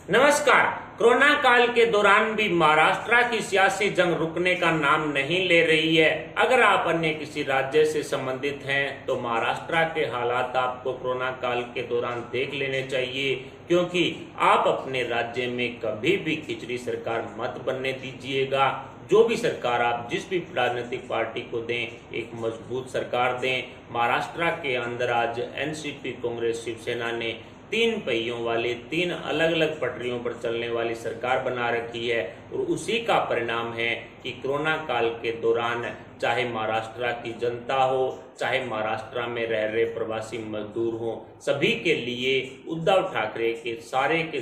नमस्कार। कोरोना काल के दौरान भी महाराष्ट्र की सियासी जंग रुकने का नाम नहीं ले रही है। अगर आप अन्य किसी राज्य से संबंधित हैं तो महाराष्ट्र के हालात आपको कोरोना काल के दौरान देख लेने चाहिए, क्योंकि आप अपने राज्य में कभी भी खिचड़ी सरकार मत बनने दीजिएगा। जो भी सरकार आप जिस भी राजनीतिक पार्टी को दें, एक मजबूत सरकार दें। महाराष्ट्र के अंदर आज एनसीपी, कांग्रेस, शिवसेना ने तीन पहियों वाली, तीन अलग अलग पटरियों पर चलने वाली सरकार बना रखी है और उसी का परिणाम है कि कोरोना काल के दौरान चाहे महाराष्ट्र की जनता हो, चाहे महाराष्ट्र में रह रहे प्रवासी मजदूर हो, सभी के लिए उद्धव ठाकरे के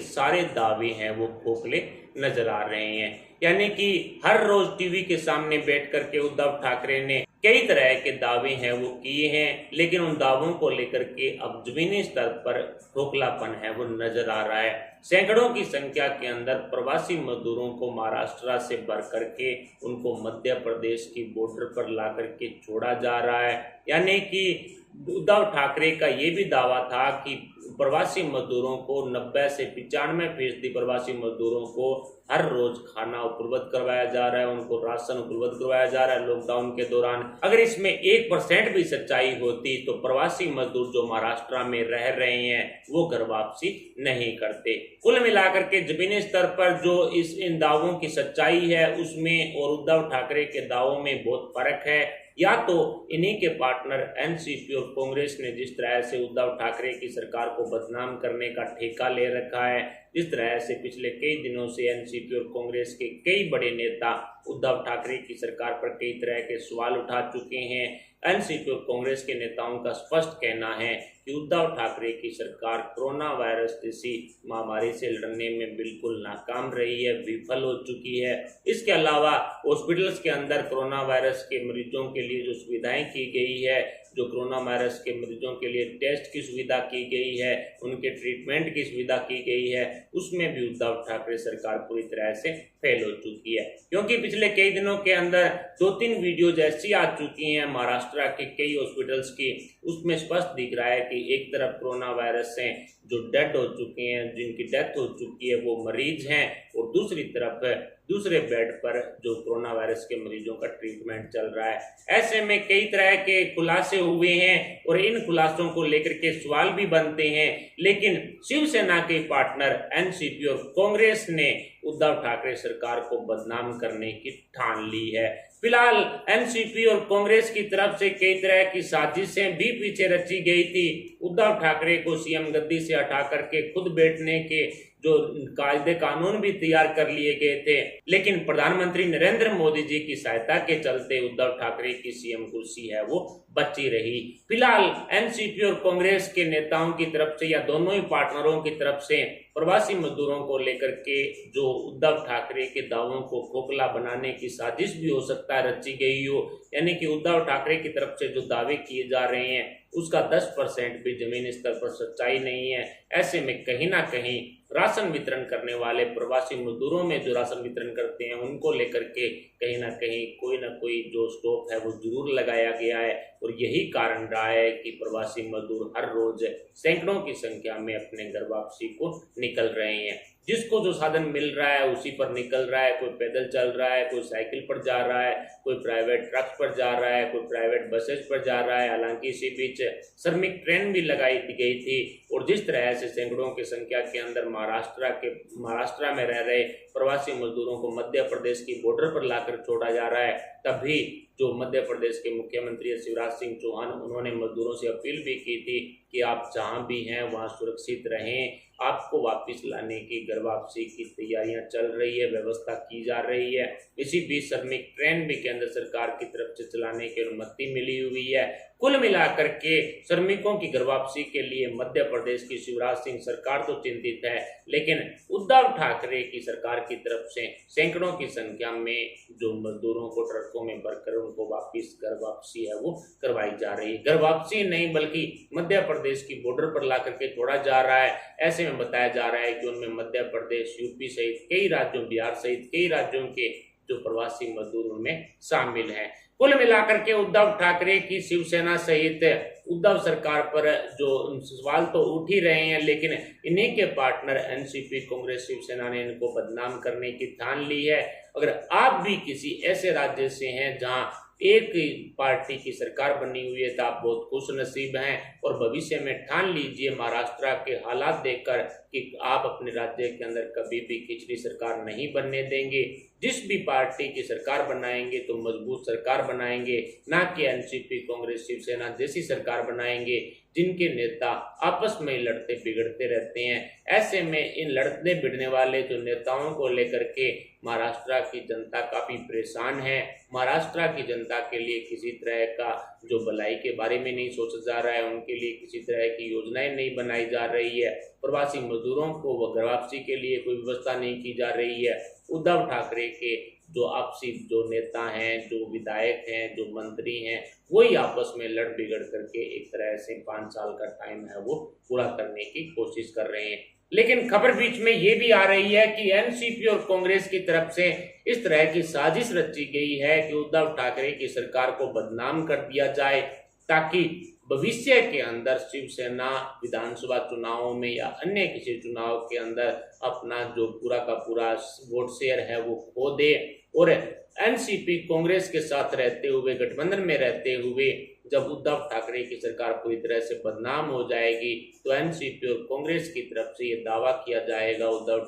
सारे दावे हैं वो खोखले नजर आ रहे हैं। यानी कि हर रोज टीवी के सामने बैठ करके उद्धव ठाकरे ने कई तरह के दावे हैं वो किए हैं, लेकिन उन दावों को लेकर के अब जमीनी स्तर पर खोखलापन है वो नजर आ रहा है। सैकड़ों की संख्या के अंदर प्रवासी मजदूरों को महाराष्ट्र से भर करके उनको मध्य प्रदेश की बॉर्डर पर ला करके छोड़ा जा रहा है। यानी कि उद्धव ठाकरे का ये भी दावा था कि प्रवासी मजदूरों को 90 से 95% प्रवासी मजदूरों को हर रोज खाना उपलब्ध करवाया जा रहा है, उनको राशन उपलब्ध करवाया जा रहा है लॉकडाउन के दौरान। अगर इसमें 1% भी सच्चाई होती तो प्रवासी मजदूर जो महाराष्ट्र में रह रहे हैं वो घर वापसी नहीं करते। कुल मिलाकर के जमीनी स्तर पर जो इन दावों की सच्चाई है उसमें और उद्धव ठाकरे के दावों में बहुत फर्क है। या तो इन्हीं के पार्टनर एनसीपी और कांग्रेस ने जिस तरह से उद्धव ठाकरे की सरकार को बदनाम करने का ठेका ले रखा है, जिस तरह से पिछले कई दिनों से एनसीपी और कांग्रेस के कई बड़े नेता उद्धव ठाकरे की सरकार पर कई तरह के सवाल उठा चुके हैं। एनसीपी और कांग्रेस के नेताओं का स्पष्ट कहना है कि उद्धव ठाकरे की सरकार कोरोना वायरस जैसी महामारी से लड़ने में बिल्कुल नाकाम रही है, विफल हो चुकी है। इसके अलावा हॉस्पिटल्स के अंदर कोरोना वायरस के मरीजों के लिए जो सुविधाएं की गई है, जो कोरोना वायरस के मरीजों के लिए टेस्ट की सुविधा की गई है, उनके ट्रीटमेंट की सुविधा की गई है, उसमें भी उद्धव ठाकरे सरकार पूरी तरह से फेल हो चुकी है। क्योंकि पिछले कई दिनों के अंदर 2-3 वीडियोज ऐसी आ चुकी हैं महाराष्ट्र के कई हॉस्पिटल्स की, उसमें स्पष्ट दिख रहा है कि एक तरफ कोरोना वायरस से जो डेड हो चुके हैं, जिनकी डेथ हो चुकी है वो मरीज हैं, और दूसरी तरफ दूसरे बेड पर जो कोरोना वायरस के मरीजों का ट्रीटमेंट चल रहा है। ऐसे में कई तरह के खुलासे हुए हैं और इन खुलासों को लेकर के सवाल भी बनते हैं, लेकिन शिवसेना के पार्टनर एनसीपी और कांग्रेस ने उद्धव ठाकरे सरकार को बदनाम करने की ठान ली है। फिलहाल एनसीपी और कांग्रेस की तरफ से कई तरह की साजिशें भी पीछे रची गई थी। उद्धव ठाकरे को सीएम गद्दी से हटा करके खुद बैठने के जो कायदे कानून भी तैयार कर लिए गए थे, लेकिन प्रधानमंत्री नरेंद्र मोदी जी की सहायता के चलते उद्धव ठाकरे की सीएम कुर्सी है वो बची रही। फिलहाल एनसीपी और कांग्रेस के नेताओं की तरफ से या दोनों ही पार्टनरों की तरफ से प्रवासी मजदूरों को लेकर के जो उद्धव ठाकरे के दावों को खोखला बनाने की साजिश भी हो सकता है रची गई हो। यानी कि उद्धव ठाकरे की तरफ से जो दावे किए जा रहे हैं उसका 10% भी जमीनी स्तर पर सच्चाई नहीं है। ऐसे में कहीं ना कहीं राशन वितरण करने वाले प्रवासी मजदूरों में जो राशन वितरण करते हैं उनको लेकर के कहीं ना कहीं कोई ना कोई जो स्टॉप है वो जरूर लगाया गया है, और यही कारण रहा है कि प्रवासी मजदूर हर रोज सैकड़ों की संख्या में अपने घर वापसी को निकल रहे हैं। जिसको जो साधन मिल रहा है उसी पर निकल रहा है। कोई पैदल चल रहा है, कोई साइकिल पर जा रहा है, कोई प्राइवेट ट्रक पर जा रहा है, कोई प्राइवेट बसेस पर जा रहा है। हालांकि इसी बीच श्रमिक ट्रेन भी लगाई गई थी, और जिस तरह से सैकड़ों की संख्या के अंदर महाराष्ट्र में रह रहे प्रवासी मजदूरों को मध्य प्रदेश की बॉर्डर पर लाकर छोड़ा जा रहा है, तभी जो मध्य प्रदेश के मुख्यमंत्री शिवराज सिंह चौहान, उन्होंने मजदूरों से अपील भी की थी कि आप जहां भी हैं वहां सुरक्षित रहें। आपको वापस लाने की घर वापसी की तैयारियां चल रही है, व्यवस्था की जा रही है। इसी बीच श्रमिक ट्रेन भी केंद्र सरकार की तरफ से चलाने की अनुमति मिली हुई है। कुल मिलाकर के श्रमिकों की घर वापसी के लिए मध्य प्रदेश की शिवराज सिंह सरकार तो चिंतित है, लेकिन उद्धव ठाकरे की सरकार की तरफ से सैकड़ों की संख्या में जो मजदूरों को ट्रकों में भरकर उनको वापस घर वापसी है वो करवाई जा रही है। घर वापसी नहीं बल्कि मध्य प्रदेश की बॉर्डर पर ला करके छोड़ा जा रहा है। ऐसे में बताया जा रहा है कि उनमें मध्य प्रदेश, यूपी सहित कई राज्यों, बिहार सहित कई राज्यों के जो प्रवासी मजदूर उनमें शामिल हैं। कुल मिलाकर के उद्धव ठाकरे की शिवसेना सहित उद्धव सरकार पर जो सवाल तो उठ ही रहे हैं, लेकिन इन्हीं के पार्टनर एनसीपी कांग्रेस शिवसेना ने इनको बदनाम करने की ठान ली है। अगर आप भी किसी ऐसे राज्य से हैं जहां एक पार्टी की सरकार बनी हुई है तो आप बहुत खुश नसीब हैं, और भविष्य में ठान लीजिए महाराष्ट्र के हालात देखकर कि आप अपने राज्य के अंदर कभी भी खिचड़ी सरकार नहीं बनने देंगे। जिस भी पार्टी की सरकार बनाएंगे तो मजबूत सरकार बनाएंगे, ना कि एनसीपी कांग्रेस शिवसेना जैसी सरकार बनाएंगे जिनके नेता आपस में लड़ते बिगड़ते रहते हैं। ऐसे में इन लड़ने भिड़ने वाले जो नेताओं को लेकर के महाराष्ट्र की जनता काफी परेशान है। महाराष्ट्र की जनता के लिए किसी तरह का जो भलाई के बारे में नहीं सोचा जा रहा है, उनके लिए किसी तरह की योजनाएं नहीं बनाई जा रही है, प्रवासी मजदूरों को घर वापसी के लिए कोई व्यवस्था नहीं की जा रही है। उद्धव ठाकरे के जो आपसी जो नेता हैं, जो विधायक हैं, जो मंत्री हैं, वही आपस में लड़ बिगड़ करके एक तरह से 5 साल का टाइम है वो पूरा करने की कोशिश कर रहे हैं। लेकिन खबर बीच में ये भी आ रही है कि एनसीपी और कांग्रेस की तरफ से इस तरह की साजिश रची गई है कि उद्धव ठाकरे की सरकार को बदनाम कर दिया जाए, ताकि भविष्य के अंदर शिवसेना विधानसभा चुनावों में या अन्य किसी चुनाव के अंदर अपना जो पूरा का पूरा वोट शेयर है वो खो दे, और एनसीपी कांग्रेस के साथ रहते हुए, गठबंधन में रहते हुए जब उद्धव ठाकरे की सरकार पूरी तरह से बदनाम हो जाएगी तो एनसीपी और कांग्रेस की तरफ से ये दावा किया जाएगा उद्धव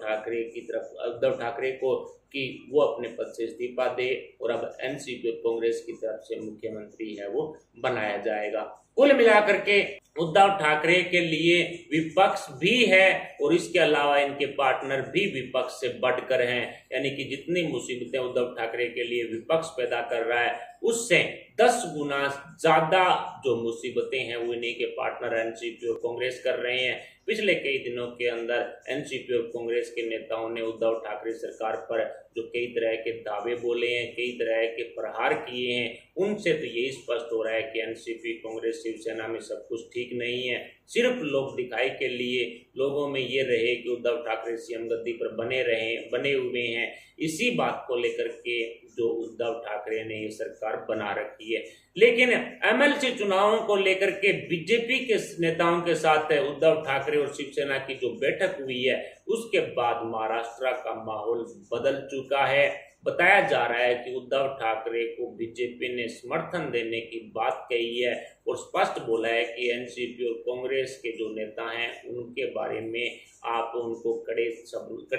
ठाकरे को कि वो अपने पद से इस्तीफा दे और अब एनसीपी और कांग्रेस की तरफ से मुख्यमंत्री है वो बनाया जाएगा। कुल मिलाकर के उद्धव ठाकरे के लिए विपक्ष भी है और इसके अलावा इनके पार्टनर भी विपक्ष से बढ़कर हैं, यानी कि जितनी मुसीबतें उद्धव ठाकरे के लिए विपक्ष पैदा कर रहा है उससे 10 गुना ज्यादा जो मुसीबतें हैं वो इन्हीं के पार्टनर एनसीपी और कांग्रेस कर रहे हैं। पिछले कई दिनों के अंदर एनसीपी और कांग्रेस के नेताओं ने उद्धव ठाकरे सरकार पर जो कई तरह के दावे बोले हैं, कई तरह के प्रहार किए हैं, उनसे तो यही स्पष्ट हो रहा है कि एनसीपी कांग्रेस शिवसेना में सब कुछ ठीक नहीं है। सिर्फ लोग दिखाई के लिए लोगों में ये रहे कि उद्धव ठाकरे सीएम गद्दी पर बने हुए हैं, इसी बात को लेकर के जो उद्धव ठाकरे ने ये सरकार बना रखी है। लेकिन एमएलसी चुनावों को लेकर के बीजेपी के नेताओं के साथ उद्धव ठाकरे और शिवसेना की जो बैठक हुई है उसके बाद महाराष्ट्र का माहौल बदल चुका है। बताया जा रहा है कि उद्धव ठाकरे को बीजेपी ने समर्थन देने की बात कही है और स्पष्ट बोला है कि एनसीपी और कांग्रेस के जो नेता हैं उनके बारे में आप उनको कड़े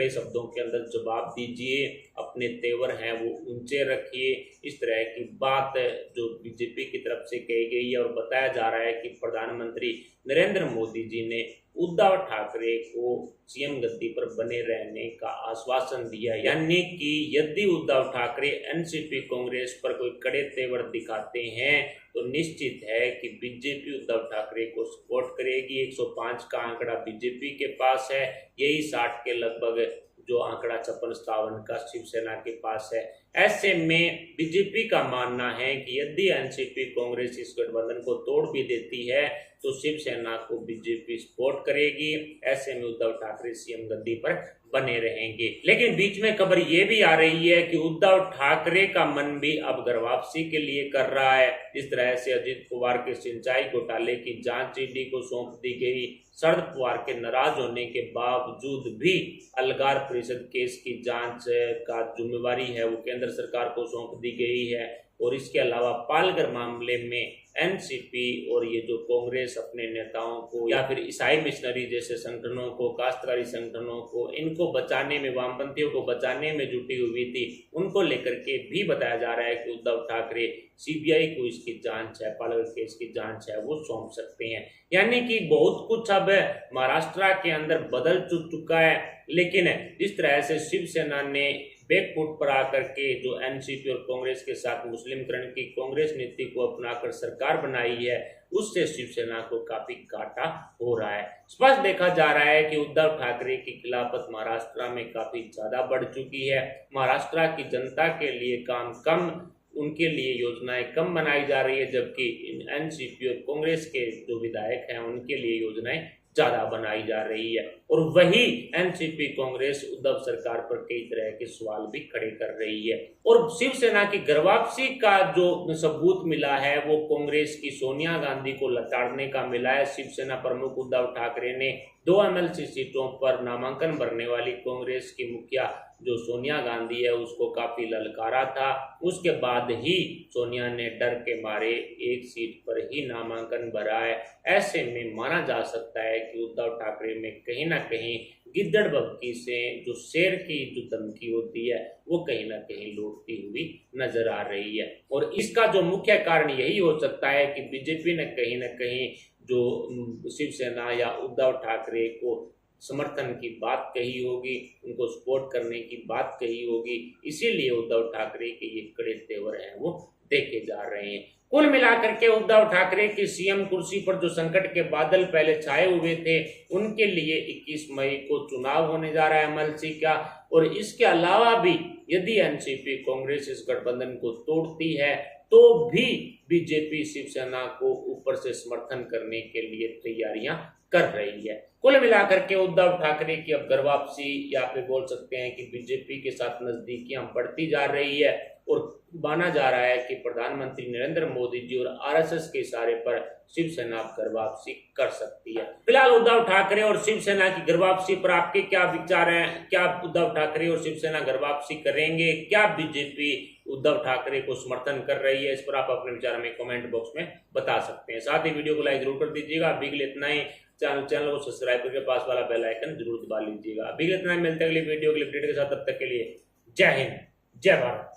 शब्दों के अंदर जवाब दीजिए, अपने तेवर हैं वो ऊंचे रखिए। इस तरह की बात जो बीजेपी की तरफ से कही गई है और बताया जा रहा है कि प्रधानमंत्री नरेंद्र मोदी जी ने उद्धव ठाकरे को सीएम गद्दी पर बने रहने का आश्वासन दिया, यानी कि यदि उद्धव ठाकरे एनसीपी कांग्रेस पर कोई कड़े तेवर दिखाते हैं तो निश्चित है कि बीजेपी उद्धव ठाकरे को सपोर्ट करेगी। 105 का आंकड़ा बीजेपी के पास है, यही 60 के लगभग जो आंकड़ा 56-57 का शिवसेना के पास है। ऐसे में बीजेपी का मानना है कि यदि एनसीपी कांग्रेस इस गठबंधन को तोड़ भी देती है तो शिवसेना को बीजेपी सपोर्ट करेगी। ऐसे में उद्धव ठाकरे सीएम गद्दी पर बने रहेंगे। लेकिन बीच में खबर ये भी आ रही है कि उद्धव ठाकरे का मन भी अब घर वापसी के लिए कर रहा है। जिस तरह से अजित पवार के सिंचाई घोटाले की जांच ईडी को सौंप दी गई, शरद पवार के नाराज होने के बावजूद भी अलगार परिषद केस की जांच का जिम्मेवारी है वो केंद्र सरकार को सौंप दी गई है, और इसके अलावा पालघर मामले में एनसीपी और ये जो कांग्रेस अपने नेताओं को या फिर ईसाई मिशनरी जैसे संगठनों को, काश्तकारी संगठनों को, इनको बचाने में, वामपंथियों को बचाने में जुटी हुई थी, उनको लेकर के भी बताया जा रहा है कि उद्धव ठाकरे सीबीआई को इसकी जांच है, पालघर केस की जांच है वो सौंप सकते हैं। यानी कि बहुत कुछ अब महाराष्ट्र के अंदर बदल चुका है। लेकिन जिस तरह से शिवसेना ने बैकफुट पर आकर के जो एनसीपी और कांग्रेस के साथ मुस्लिमकरण की कांग्रेस नीति को अपनाकर सरकार बनाई है, उससे शिवसेना को काफी घाटा हो रहा है। स्पष्ट देखा जा रहा है कि उद्धव ठाकरे की खिलाफत महाराष्ट्र में काफी ज्यादा बढ़ चुकी है। महाराष्ट्र की जनता के लिए काम कम, उनके लिए योजनाएं कम बनाई जा रही है, जबकि एनसीपी और कांग्रेस के जो विधायक हैं उनके लिए योजनाएं ज्यादा बनाई जा रही है। और वही एनसीपी कांग्रेस उद्धव सरकार पर कई तरह के सवाल भी खड़े कर रही है। और शिवसेना की घर वापसी का जो सबूत मिला है वो कांग्रेस की सोनिया गांधी को लताड़ने का मिला है। शिवसेना प्रमुख उद्धव ठाकरे ने 2 एमएलसी सीटों पर नामांकन भरने वाली कांग्रेस की मुखिया जो सोनिया गांधी है उसको काफी ललकारा था। उसके बाद ही सोनिया ने डर के मारे एक सीट पर ही नामांकन भरा है। ऐसे में माना जा सकता है कि उद्धव ठाकरे में कहीं ना कहीं गिद्दड़ बग्गी से जो शेर की जो धमकी होती है वो कहीं ना कहीं लौटती हुई नजर आ रही है। और इसका जो मुख्य कारण यही हो सकता है कि बीजेपी ने कहीं ना कहीं जो शिवसेना या उद्धव ठाकरे को समर्थन की बात कही होगी, उनको सपोर्ट करने की बात कही होगी, इसीलिए उद्धव ठाकरे के ये कड़े तेवर हैं वो देखे जा रहे हैं। कुल मिलाकर के उद्धव ठाकरे की सीएम कुर्सी पर जो संकट के बादल पहले छाए हुए थे उनके लिए 21 मई को चुनाव होने जा रहा है एमएलसी का। और इसके अलावा भी यदि एनसीपी कांग्रेस इस गठबंधन को तोड़ती है तो भी बीजेपी शिवसेना को ऊपर से समर्थन करने के लिए तैयारियां कर रही है। कुल मिलाकर के उद्धव ठाकरे की अब घर वापसी या फिर बोल सकते हैं कि बीजेपी के साथ नजदीकियां बढ़ती जा रही है। और माना जा रहा है कि प्रधानमंत्री नरेंद्र मोदी जी और आरएसएस के इशारे पर शिवसेना घर वापसी कर सकती है। फिलहाल उद्धव ठाकरे और शिवसेना की घर वापसी पर आपके क्या विचार हैं? क्या उद्धव ठाकरे और शिवसेना घर वापसी करेंगे? क्या बीजेपी उद्धव ठाकरे को समर्थन कर रही है? इस पर आप अपने विचार में कमेंट बॉक्स में बता सकते हैं। साथ ही वीडियो को लाइक जरूर कर दीजिएगा। अभी के लिए इतना ही। चैनल को सब्सक्राइब करके पास वाला बेल आइकन जरूर दबा लीजिएगा। अभी के लिए इतना ही। मिलते हैं अगली वीडियो के अपडेट के साथ। तब तक के लिए जय हिंद, जय भारत।